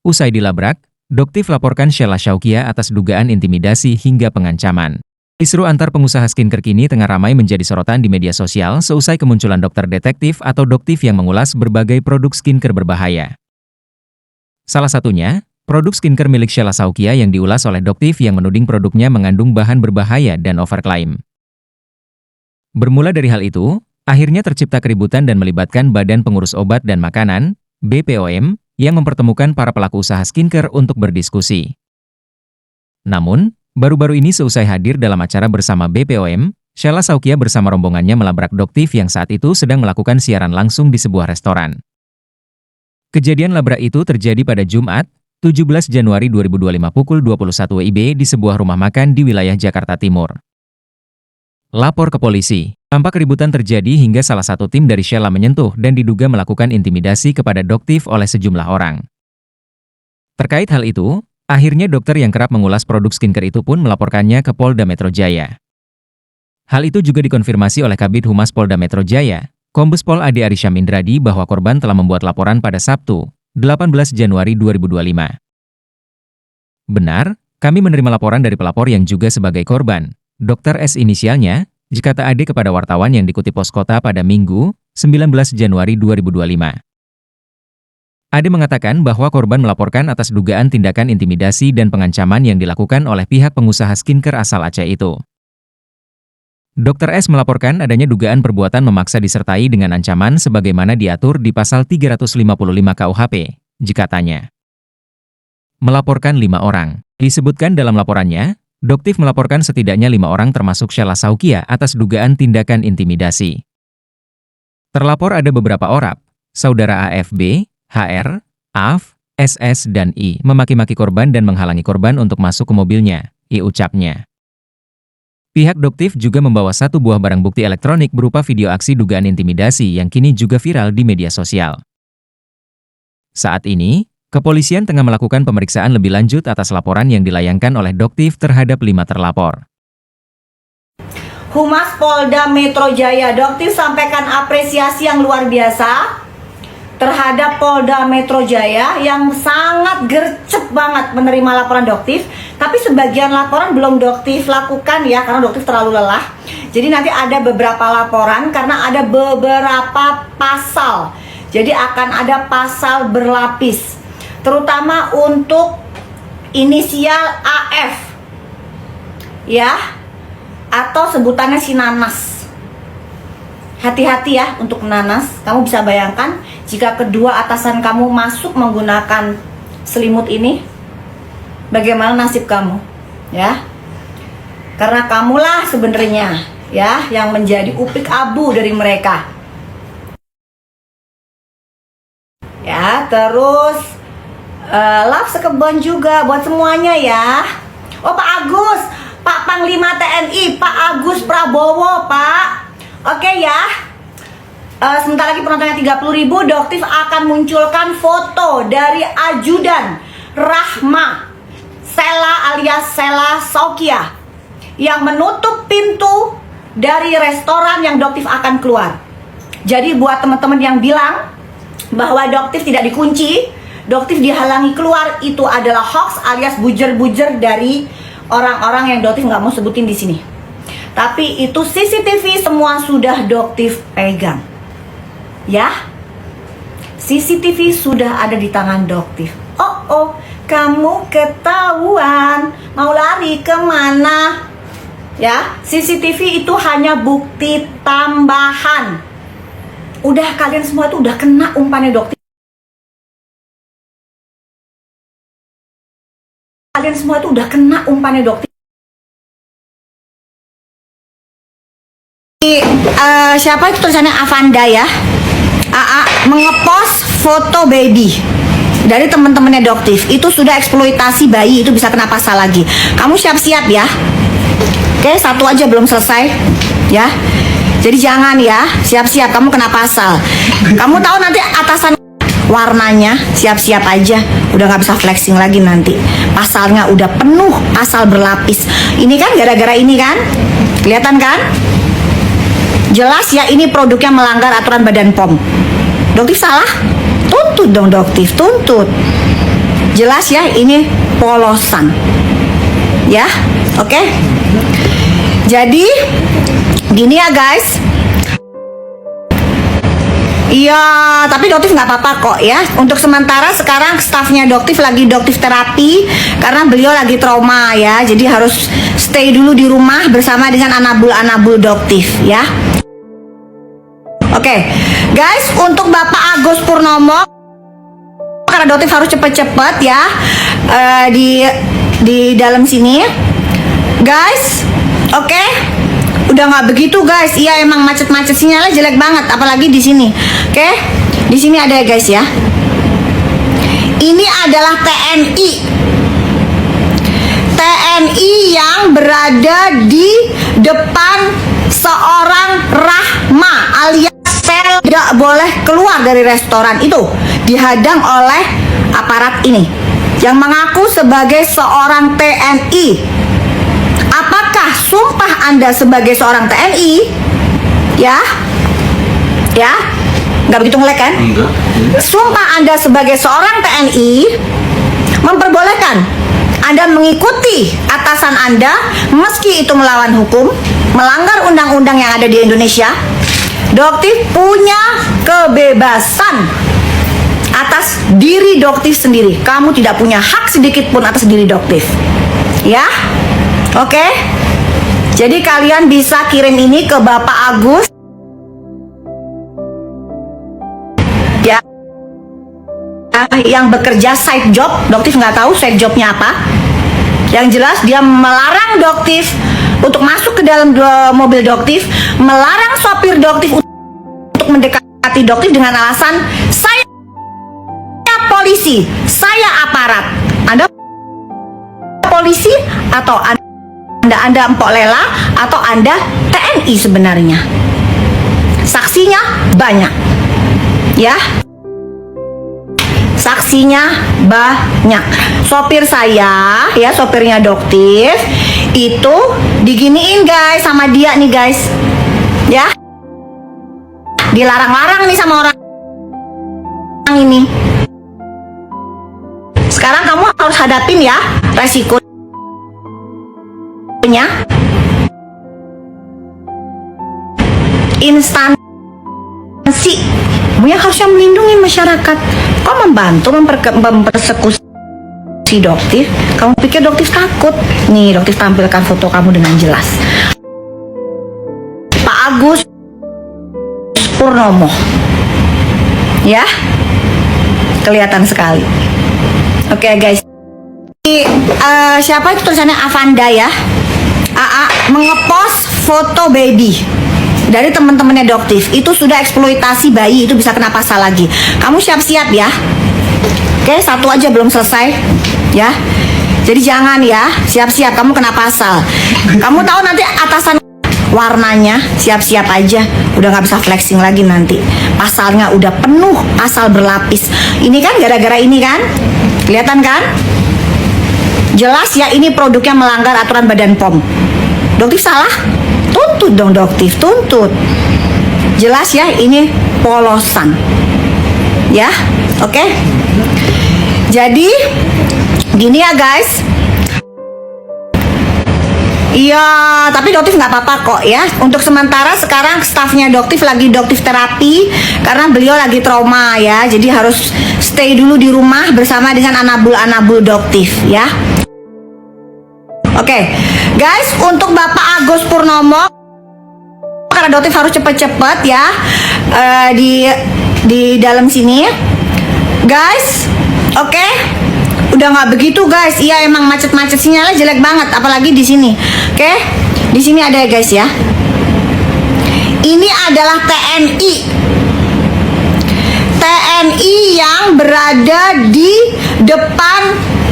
Usai dilabrak, Doktif laporkan Sheila Shaukia atas dugaan intimidasi hingga pengancaman. Kisru antar pengusaha skincare kini tengah ramai menjadi sorotan di media sosial seusai kemunculan dokter detektif atau Doktif yang mengulas berbagai produk skincare berbahaya. Salah satunya, produk skincare milik Sheila Shaukia yang diulas oleh Doktif yang menuding produknya mengandung bahan berbahaya dan overklaim. Bermula dari hal itu, akhirnya tercipta keributan dan melibatkan Badan Pengurus Obat dan Makanan, BPOM, yang mempertemukan para pelaku usaha skincare untuk berdiskusi. Namun, baru-baru ini seusai hadir dalam acara bersama BPOM, Sheila Shaukia bersama rombongannya melabrak Doktif yang saat itu sedang melakukan siaran langsung di sebuah restoran. Kejadian labrak itu terjadi pada Jumat, 17 Januari 2025 pukul 21 WIB di sebuah rumah makan di wilayah Jakarta Timur. Lapor ke polisi. Tampak keributan terjadi hingga salah satu tim dari Sheila menyentuh dan diduga melakukan intimidasi kepada Doktif oleh sejumlah orang. Terkait hal itu, akhirnya dokter yang kerap mengulas produk skincare itu pun melaporkannya ke Polda Metro Jaya. Hal itu juga dikonfirmasi oleh Kabid Humas Polda Metro Jaya, Kombes Pol Ade Arysyam Indradi bahwa korban telah membuat laporan pada Sabtu, 18 Januari 2025. Benar, kami menerima laporan dari pelapor yang juga sebagai korban, Dr. S inisialnya, kata Ade kepada wartawan yang dikutip Pos Kota pada Minggu, 19 Januari 2025. Ade mengatakan bahwa korban melaporkan atas dugaan tindakan intimidasi dan pengancaman yang dilakukan oleh pihak pengusaha skincare asal Aceh itu. Dr. S melaporkan adanya dugaan perbuatan memaksa disertai dengan ancaman sebagaimana diatur di pasal 355 KUHP, katanya. Melaporkan 5 orang. Disebutkan dalam laporannya, Doktif melaporkan setidaknya 5 orang termasuk Sheila Shaukia atas dugaan tindakan intimidasi. Terlapor ada beberapa orang, saudara AFB, HR, AF, SS, dan I, memaki-maki korban dan menghalangi korban untuk masuk ke mobilnya, I ucapnya. Pihak Doktif juga membawa 1 buah barang bukti elektronik berupa video aksi dugaan intimidasi yang kini juga viral di media sosial. Saat ini, kepolisian tengah melakukan pemeriksaan lebih lanjut atas laporan yang dilayangkan oleh Doktif terhadap 5 terlapor. Humas Polda Metro Jaya, Doktif sampaikan apresiasi yang luar biasa terhadap Polda Metro Jaya yang sangat gercep banget menerima laporan Doktif. Tapi sebagian laporan belum Doktif lakukan ya, karena Doktif terlalu lelah. Jadi nanti ada beberapa laporan karena ada beberapa pasal. Jadi akan ada pasal berlapis. Terutama untuk inisial AF, ya, atau sebutannya si Nanas. Hati-hati ya untuk Nanas. Kamu bisa bayangkan jika kedua atasan kamu masuk menggunakan selimut ini, bagaimana nasib kamu, ya? Karena kamulah sebenarnya, ya, yang menjadi upik abu dari mereka. Ya, terus love sekebon juga buat semuanya ya. Oh Pak Agus, Pak Panglima TNI, Pak Agus Prabowo, Pak. Oke ya. Sebentar lagi penontonnya 30.000, Doktif akan munculkan foto dari ajudan Rahma Sheila alias Sheila Shaukia yang menutup pintu dari restoran yang Doktif akan keluar. Jadi buat teman-teman yang bilang bahwa Doktif tidak dikunci, Doktif dihalangi keluar, itu adalah hoax alias bujer-bujer dari orang-orang yang Doktif nggak mau sebutin di sini. Tapi itu CCTV semua sudah Doktif pegang, ya. CCTV sudah ada di tangan Doktif. Oh, kamu ketahuan, mau lari kemana? Ya, CCTV itu hanya bukti tambahan. Udah kalian semua itu udah kena umpannya Doktif. Kalian semua itu udah kena umpannya Doktif. Siapa itu tulisannya Avanda ya? AA mengepost foto baby dari teman-temannya Doktif. Itu sudah eksploitasi bayi, itu bisa kena pasal lagi. Kamu siap-siap ya. Oke, 1 aja belum selesai ya. Jadi jangan ya, siap-siap kamu kena pasal. Kamu tahu nanti atasan warnanya, siap-siap aja, udah nggak bisa flexing lagi nanti. Pasalnya udah penuh, pasal berlapis. Ini kan gara-gara ini kan, kelihatan kan? Jelas ya ini produknya melanggar aturan Badan POM. Doktif salah? Tuntut dong Doktif, tuntut. Jelas ya, ini polosan. Ya, oke. Jadi gini ya guys. Iya, tapi Doktif nggak apa-apa kok ya. Untuk sementara sekarang stafnya Doktif lagi Doktif terapi karena beliau lagi trauma ya. Jadi harus stay dulu di rumah bersama dengan anabul Doktif ya. Oke, guys, untuk Bapak Agus Purnomo, karena Doktif harus cepet-cepet ya di dalam sini, guys. Oke. Udah nggak begitu guys, iya emang macet-macet, sinyalnya jelek banget, apalagi di sini. Oke, di sini ada ya guys ya. Ini adalah TNI yang berada di depan seorang Rahma alias Pel, tidak boleh keluar dari restoran itu, dihadang oleh aparat ini yang mengaku sebagai seorang TNI. Apakah sumpah Anda sebagai seorang TNI? Ya, nggak begitu ngelek kan? Enggak. Sumpah Anda sebagai seorang TNI memperbolehkan Anda mengikuti atasan Anda meski itu melawan hukum, melanggar undang-undang yang ada di Indonesia. Doktif punya kebebasan atas diri Doktif sendiri. Kamu tidak punya hak sedikit pun atas diri Doktif. Ya. Oke, jadi kalian bisa kirim ini ke Bapak Agus ya, yang bekerja side job. Doktif nggak tahu side jobnya apa. Yang jelas dia melarang Doktif untuk masuk ke dalam mobil Doktif, melarang sopir Doktif untuk mendekati Doktif dengan alasan saya polisi, saya aparat. Anda polisi atau Anda Empok Lela atau Anda TNI sebenarnya. Saksinya banyak. Ya. Saksinya banyak. Sopir saya, ya sopirnya Doktif, itu diginiin guys sama dia nih guys. Ya. Dilarang-larang nih sama orang ini. Sekarang kamu harus hadapin ya resiko instansi yang harusnya melindungi masyarakat. Kok membantu mempersekusi Doktif? Kamu pikir Doktif takut? Nih, Doktif tampilkan foto kamu dengan jelas. Pak Agus Purnomo, ya, kelihatan sekali. Oke guys, siapa itu tulisannya Avanda ya? AA mengepost foto baby dari teman-temannya Doktif. Itu sudah eksploitasi bayi, itu bisa kena pasal lagi. Kamu siap-siap ya. Oke, satu aja belum selesai ya. Jadi jangan ya, siap-siap kamu kena pasal. Kamu tahu nanti atasan warnanya, siap-siap aja. Udah nggak bisa flexing lagi nanti. Pasalnya udah penuh, pasal berlapis. Ini kan gara-gara ini kan? Kelihatan kan? Jelas ya, ini produknya melanggar aturan Badan POM. Doktif salah? Tuntut dong Doktif, tuntut. Jelas ya, ini polosan. Ya, oke. Jadi, gini ya guys. Iya, tapi Doktif nggak apa-apa kok ya. Untuk sementara sekarang stafnya Doktif lagi Doktif terapi karena beliau lagi trauma ya. Jadi harus stay dulu di rumah bersama dengan anabul Doktif ya. Oke, guys, untuk Bapak Agus Purnomo, karena Doktif harus cepet-cepet ya di dalam sini, guys. Oke, udah nggak begitu guys. Iya emang macet-macet, sinyalnya jelek banget, apalagi di sini. Oke, di sini ada ya guys ya. Ini adalah TNI yang berada di depan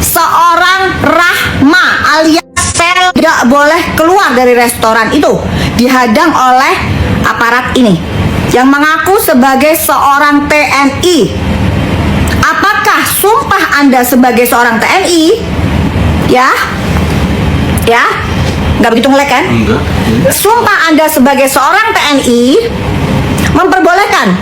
seorang Rahma alias Pel, tidak boleh keluar dari restoran itu, dihadang oleh aparat ini yang mengaku sebagai seorang TNI. Apakah sumpah Anda sebagai seorang TNI? Ya, nggak begitu ngelek kan? Enggak. Sumpah Anda sebagai seorang TNI memperbolehkan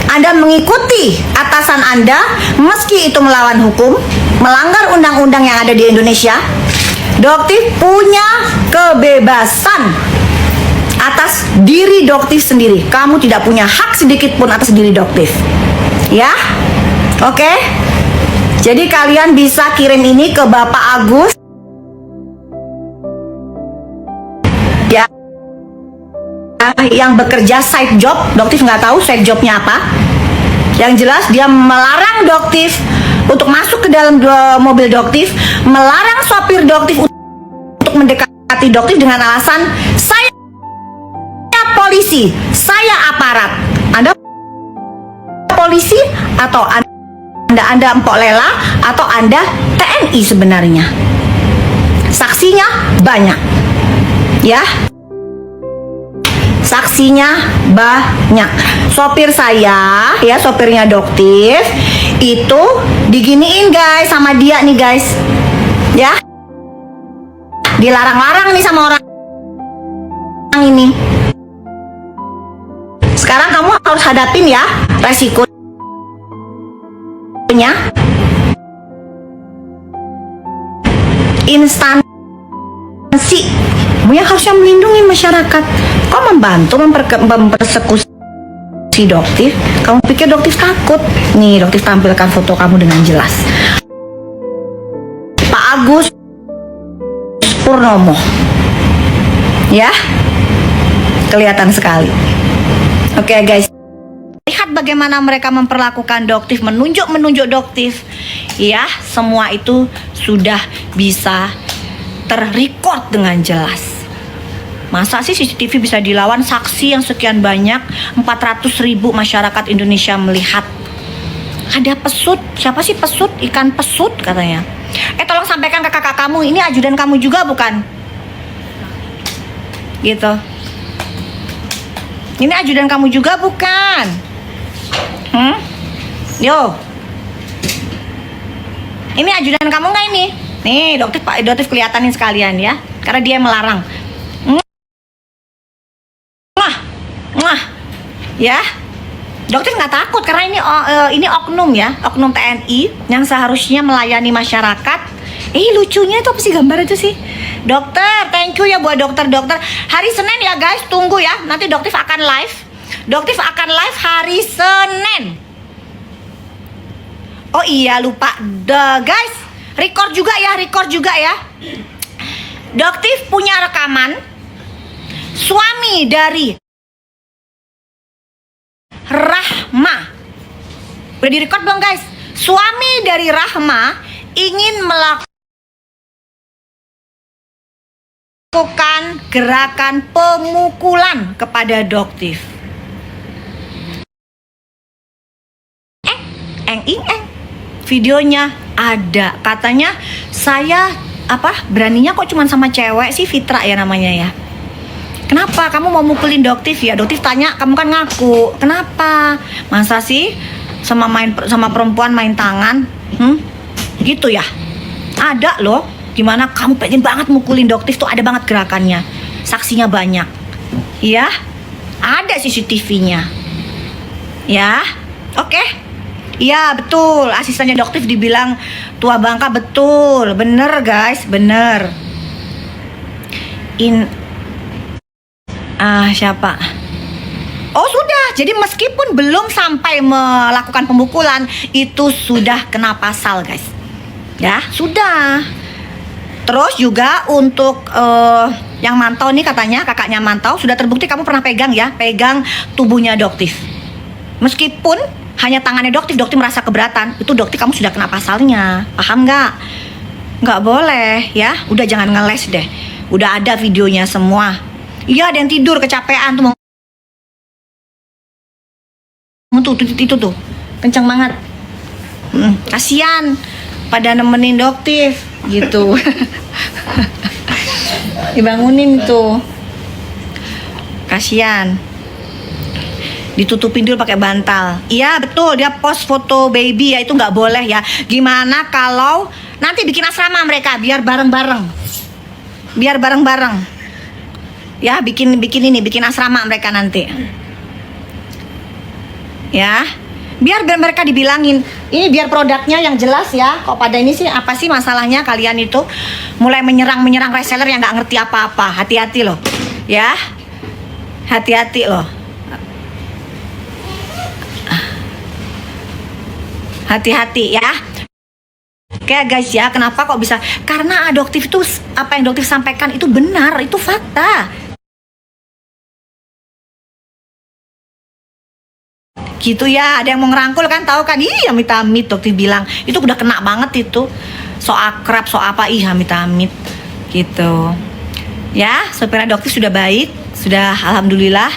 Anda mengikuti atasan Anda meski itu melawan hukum, melanggar undang-undang yang ada di Indonesia. Doktif punya kebebasan atas diri doktif sendiri. Kamu tidak punya hak sedikit pun atas diri doktif. Ya, oke. Jadi kalian bisa kirim ini ke Bapak Agus. Ya, yang bekerja side job. Doktif nggak tahu side jobnya apa. Yang jelas dia melarang doktif untuk masuk ke dalam mobil doktif, melarang sopir doktif untuk mendekati doktif dengan alasan saya polisi, saya aparat. Anda polisi atau Anda empok lela atau Anda TNI sebenarnya. Saksinya banyak. Ya. Saksinya banyak. Sopir saya, ya sopirnya doktif, itu diginiin guys sama dia nih guys. Ya. Dilarang-larang nih sama orang ini. Sekarang kamu harus hadapin ya resikonya. Instansi yang harusnya melindungi masyarakat, kok membantu mempersekusi doktif? Kamu pikir doktif takut? Nih, doktif tampilkan foto kamu dengan jelas. Pak Agus Purnomo, ya, kelihatan sekali. Oke guys, lihat bagaimana mereka memperlakukan doktif, menunjuk doktif. Ya, semua itu sudah bisa terrecord dengan jelas. Masa sih CCTV bisa dilawan saksi yang sekian banyak, 400.000 masyarakat Indonesia melihat. Ada pesut, siapa sih pesut? Ikan pesut katanya. Tolong sampaikan ke kakak kamu, ini ajudan kamu juga bukan? Gitu. Ini ajudan kamu juga bukan? Yo. Ini ajudan kamu nggak ini? Nih, doktif kelihatanin sekalian ya, karena dia yang melarang. Ya, doktif nggak takut karena ini oknum ya, oknum TNI yang seharusnya melayani masyarakat. Lucunya itu apa sih gambar itu sih? Dokter, thank you ya buat dokter-dokter. Hari Senin ya guys, tunggu ya. Nanti doktif akan live. Doktif akan live hari Senin. Oh iya lupa, guys, record juga ya. Doktif punya rekaman suami dari Rahma. Udah direkod belum guys? Suami dari Rahma ingin melakukan gerakan pemukulan kepada doktif. Videonya ada. Katanya saya beraninya kok cuman sama cewek sih, Fitra ya namanya ya. Kenapa kamu mau mukulin doktif ya? Doktif tanya, kamu kan ngaku. Kenapa? Masa sih sama perempuan main tangan? Gitu ya? Ada loh. Gimana kamu pengen banget mukulin doktif tuh, ada banget gerakannya. Saksinya banyak. Ya? Ada CCTV-nya. Ya? Oke? Iya betul. Asistennya doktif dibilang tua bangka, betul. Bener guys, bener. Siapa? Oh sudah, jadi meskipun belum sampai melakukan pemukulan, itu sudah kena pasal guys. Ya, sudah. Terus juga untuk yang mantau nih, katanya kakaknya mantau, sudah terbukti kamu pernah pegang tubuhnya doktif. Meskipun hanya tangannya doktif merasa keberatan, itu doktif kamu sudah kena pasalnya. Paham nggak? Nggak boleh ya, udah jangan ngeles deh. Udah ada videonya semua. Iya, ada yang tidur kecapean tuh. Itu tuh kenceng banget. Kasian pada nemenin doktif gitu. Dibangunin tuh. Kasian. Ditutupin dulu pakai bantal. Iya betul, dia post foto baby ya, itu nggak boleh ya. Gimana kalau nanti bikin asrama mereka biar bareng-bareng. Ya, bikin asrama mereka nanti. Ya. Biar mereka dibilangin, ini biar produknya yang jelas ya. Kok pada ini sih, apa sih masalahnya kalian itu mulai menyerang reseller yang nggak ngerti apa-apa. Hati-hati loh, ya. Hati-hati loh. Hati-hati ya. Oke guys ya, kenapa kok bisa? Karena adoptif itu, apa yang adoptif sampaikan itu benar, itu fakta. Gitu ya, ada yang mau ngerangkul kan, tahu kan? Ih, amit-amit dokter bilang itu udah kena banget itu, so akrab, so apa, ih amit-amit gitu ya. Supir adoptif sudah baik, sudah alhamdulillah,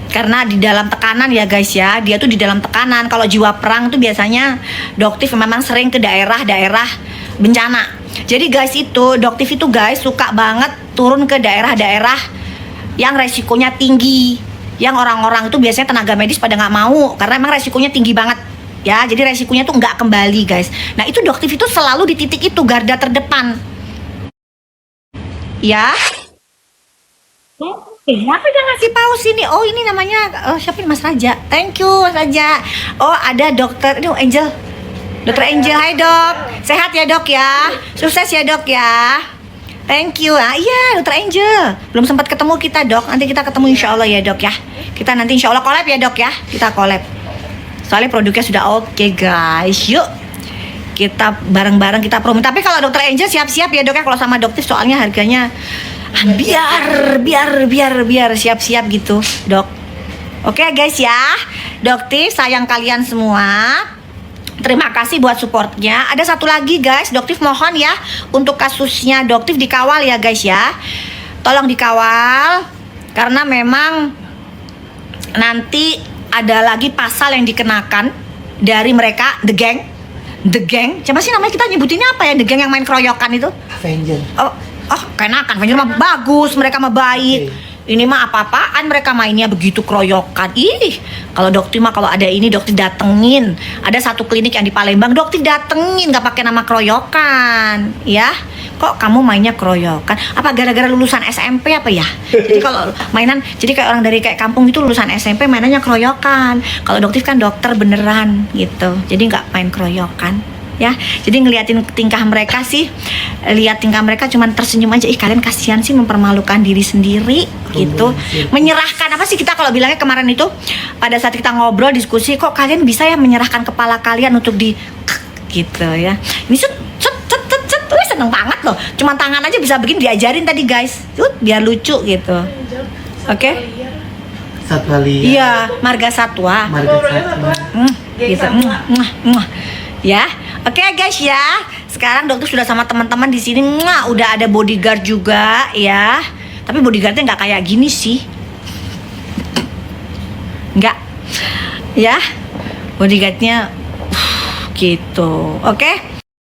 karena di dalam tekanan ya guys ya, dia tuh di dalam tekanan. Kalau jiwa perang tuh biasanya doktif memang sering ke daerah-daerah bencana. Jadi guys itu, doktif itu guys suka banget turun ke daerah-daerah yang resikonya tinggi, yang orang-orang itu biasanya tenaga medis pada nggak mau karena emang resikonya tinggi banget ya. Jadi resikonya tuh nggak kembali guys. Nah itu doktif itu selalu di titik itu, garda terdepan ya. Siapa yang ngasih paus ini? Oh ini namanya, siapa ini, Mas Raja. Thank you Mas Raja. Oh ada dokter, ini Angel, dokter Angel. Hai dok, sehat ya dok ya, sukses ya dok ya. Thank you. Ah, iya, Dokter Angel. Belum sempat ketemu kita, Dok. Nanti kita ketemu insya Allah ya, Dok ya. Kita nanti insya Allah collab ya, Dok ya. Kita collab. Soalnya produknya sudah oke, guys. Yuk. Kita bareng-bareng kita promo. Tapi kalau Dokter Angel siap-siap ya, Dok ya. Kalau sama Doktif soalnya harganya biar siap-siap gitu, Dok. Oke, guys ya. Doktif sayang kalian semua. Terima kasih buat supportnya. Ada satu lagi guys, Doktif mohon ya, untuk kasusnya Doktif dikawal ya guys ya. Tolong dikawal, karena memang nanti ada lagi pasal yang dikenakan dari mereka, The Gang. Coba sih namanya, kita nyebutinnya apa ya, The Gang yang main keroyokan itu? Avenger. Oh kenakan, Avenger mah bagus, mereka mah baik. Okay. Ini mah apa-apaan mereka mainnya begitu keroyokan. Ih, kalau Doktif mah kalau ada ini Doktif datengin. Ada satu klinik yang di Palembang, Doktif datengin, nggak pakai nama keroyokan, ya. Kok kamu mainnya keroyokan? Apa gara-gara lulusan SMP apa ya? Jadi kalau mainan, jadi kayak orang dari kayak kampung itu lulusan SMP mainannya keroyokan. Kalau Doktif kan dokter beneran gitu, jadi nggak main keroyokan. Ya, jadi ngeliatin tingkah mereka sih, lihat tingkah mereka cuman tersenyum aja. Ih kalian kasihan sih, mempermalukan diri sendiri gitu, menyerahkan apa sih kita kalau bilangnya kemarin itu pada saat kita ngobrol diskusi, kok kalian bisa ya menyerahkan kepala kalian untuk di gitu ya. Ini seneng banget loh, cuman tangan aja bisa begini, diajarin tadi guys, biar lucu gitu. Oke? Satwa liar. Iya, marga satwa. Gitu. Ya. Oke guys ya, sekarang dokter sudah sama teman-teman di sini, udah ada bodyguard juga ya. Tapi bodyguardnya nggak kayak gini sih, nggak, ya. Bodyguardnya gitu, oke.